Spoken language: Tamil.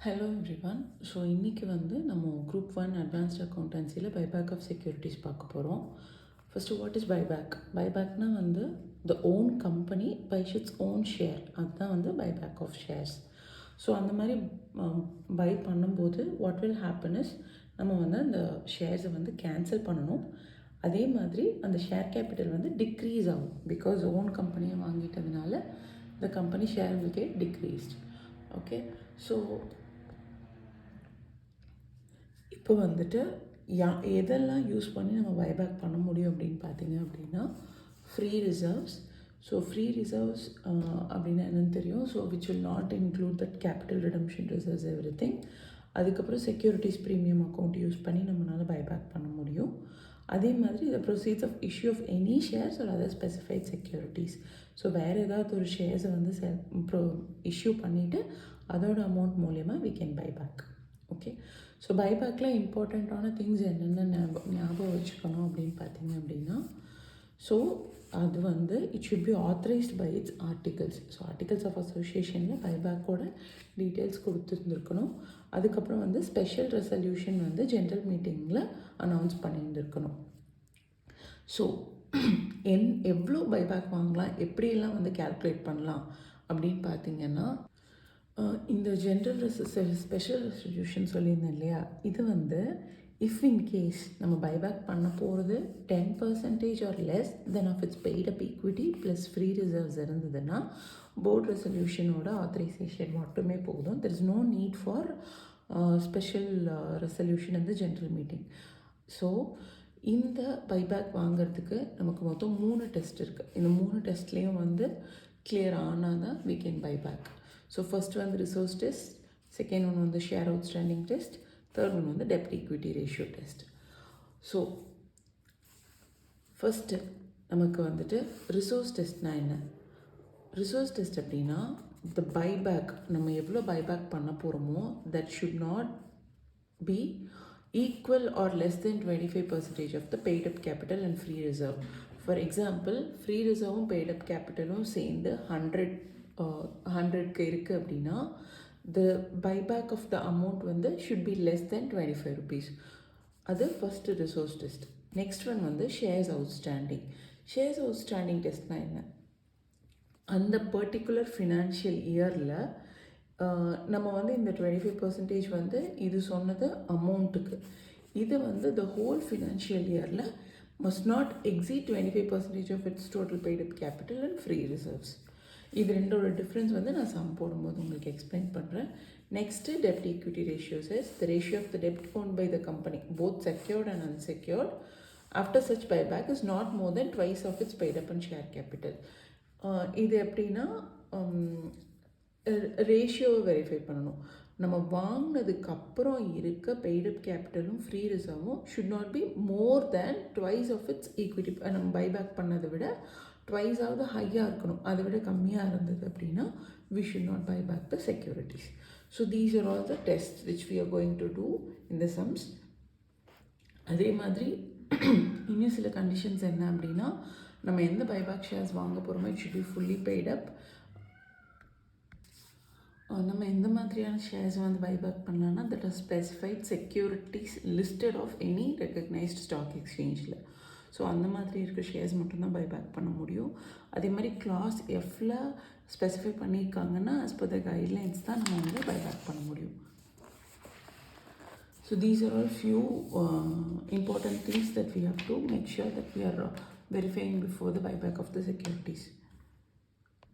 Hello everyone. ஸோ இன்றைக்கி நம்ம குரூப் 1 அட்வான்ஸ்ட் அக்கௌண்டன்சியில் பைபேக் ஆஃப் செக்யூரிட்டிஸ் பார்க்க போகிறோம். First what is buyback? பைபேக்னால் the own company buys its own share, அதுதான் பைபேக் ஆஃப் ஷேர்ஸ். ஸோ அந்த மாதிரி பை பண்ணும்போது வாட் வில் ஹேப்பன் இஸ் நம்ம அந்த ஷேர்ஸை கேன்சல் பண்ணணும். அதே மாதிரி அந்த ஷேர் கேபிட்டல் டிக்ரீஸ் ஆகும். பிகாஸ் ஓன் கம்பெனியை வாங்கிட்டதுனால the company share will get decreased. Okay, so இப்போ எதெல்லாம் யூஸ் பண்ணி நம்ம பைபேக் பண்ண முடியும் அப்படின்னு பார்த்தீங்க அப்படின்னா, free reserves. So free reserves அப்படின்னா என்னென்னு தெரியும். So which will not include that capital redemption reserves everything. அதுக்கப்புறம் செக்யூரிட்டிஸ் ப்ரீமியம் அக்கௌண்ட் யூஸ் பண்ணி நம்மளால் பைபேக் பண்ண முடியும். அதே மாதிரி the proceeds of issue of any shares or other specified securities. So வேறு ஏதாவது ஒரு ஷேர்ஸை இஷ்யூ பண்ணிவிட்டு அதோட அமௌண்ட் மூலயமா we can buyback. Okay, so பைபேக்கில் இம்பார்ட்டண்ட்டான திங்ஸ் என்னென்ன ஞாபகம் வச்சுக்கணும் அப்படின்னு பார்த்தீங்க அப்படின்னா, ஸோ அது it should be authorised by its articles. So articles of அசோசியேஷனில் பைபேக்கோட டீட்டெயில்ஸ் கொடுத்துருந்துருக்கணும். அதுக்கப்புறம் ஸ்பெஷல் ரெசல்யூஷன் ஜென்ரல் மீட்டிங்கில் அனௌன்ஸ் பண்ணியிருந்துருக்கணும். ஸோ எவ்வளோ பைபேக் வாங்கலாம், எப்படியெல்லாம் கேல்குலேட் பண்ணலாம் அப்படின்னு பார்த்தீங்கன்னா, இந்த ஜென்ரல் ஸ்பெஷல் ரெசல்யூஷன் சொல்லியிருந்தேன் இல்லையா, இது இஃப் இன் கேஸ் நம்ம பைபேக் பண்ண போகிறது 10% or less than of its paid up equity plus free reserves இருந்ததுன்னா போர்ட் ரெசல்யூஷனோட ஆத்தரைசேஷன் மட்டுமே போதும். There is no need for special resolution இந்த ஜென்ரல் மீட்டிங். ஸோ இந்த பைபேக் வாங்கிறதுக்கு நமக்கு மொத்தம் 3 டெஸ்ட் இருக்குது. இந்த 3 டெஸ்ட்லேயும் கிளியர் ஆனால் தான் we can buy back. So first resource test, second one share outstanding test, third one dept equity ratio test. So first நமக்கு ரிசோர்ஸ் டெஸ்ட்னா என்ன? ரிசோர்ஸ் டெஸ்ட் அப்படின்னா த பைபேக், நம்ம எவ்வளோ பைபேக் பண்ண போகிறோமோ that should not B equal or less than 25% of the paid up capital and free reserve. For example, free reserve paid up capital சேர்ந்து 100க்கு இருக்குது அப்படின்னா the buyback of the amount should be less than 25 rupees. அது first resource test. Next one shares outstanding. Shares outstanding டெஸ்ட்னா என்ன? அந்த பர்டிகுலர் ஃபினான்ஷியல் இயரில் நம்ம இந்த 25% இது சொன்னது அமௌண்ட்டுக்கு. இது த ஹோல் ஃபினான்ஷியல் இயரில் must not exceed 25% of it's total paid up capital and free reserves. இது ரெண்டோட டிஃப்ரென்ஸ் நான் சம் போடும்போது உங்களுக்கு எக்ஸ்பிளைன் பண்ணுறேன். Next dept equity ratios is the ratio of the dept owned by the company both secured and unsecured after such buyback is not more then twice of its paid up and share capital. இது எப்படின்னா ரேஷியோவை வெரிஃபை பண்ணணும். நம்ம வாங்கினதுக்கப்புறம் இருக்க பெய்டப் கேபிட்டலும் ஃப்ரீ ரிசர்வும் should not be more than twice of its equity. நம்ம பைபேக் பண்ணதை விட ட்வைஸாவது ஹையாக இருக்கணும். அதை விட கம்மியாக இருந்தது அப்படின்னா we should not buy back the securities. So these are all the test which we are going to do in the sums. அதே மாதிரி இன்னும் சில கண்டிஷன்ஸ் என்ன அப்படின்னா, நம்ம எந்த பைபேக் ஷேர்ஸ் வாங்க போகிறோமோ it should be fully paid up. நம்ம எந்த மாதிரியான ஷேர்ஸ் பைபேக் பண்ணலான்னா that are specified securities listed of any recognised stock எக்ஸ்சேஞ்சில். ஸோ அந்த மாதிரி இருக்க ஷேர்ஸ் மட்டும்தான் பைபேக் பண்ண முடியும். அதே மாதிரி கிளாஸ் எஃப்ல ஸ்பெசிஃபை பண்ணியிருக்காங்கன்னா ஆஸ் பர் த கைட்லைன்ஸ் தான் நம்ம பைபேக் பண்ண முடியும். So these are all few important things that we have to make sure that we are verifying before the buyback of the securities.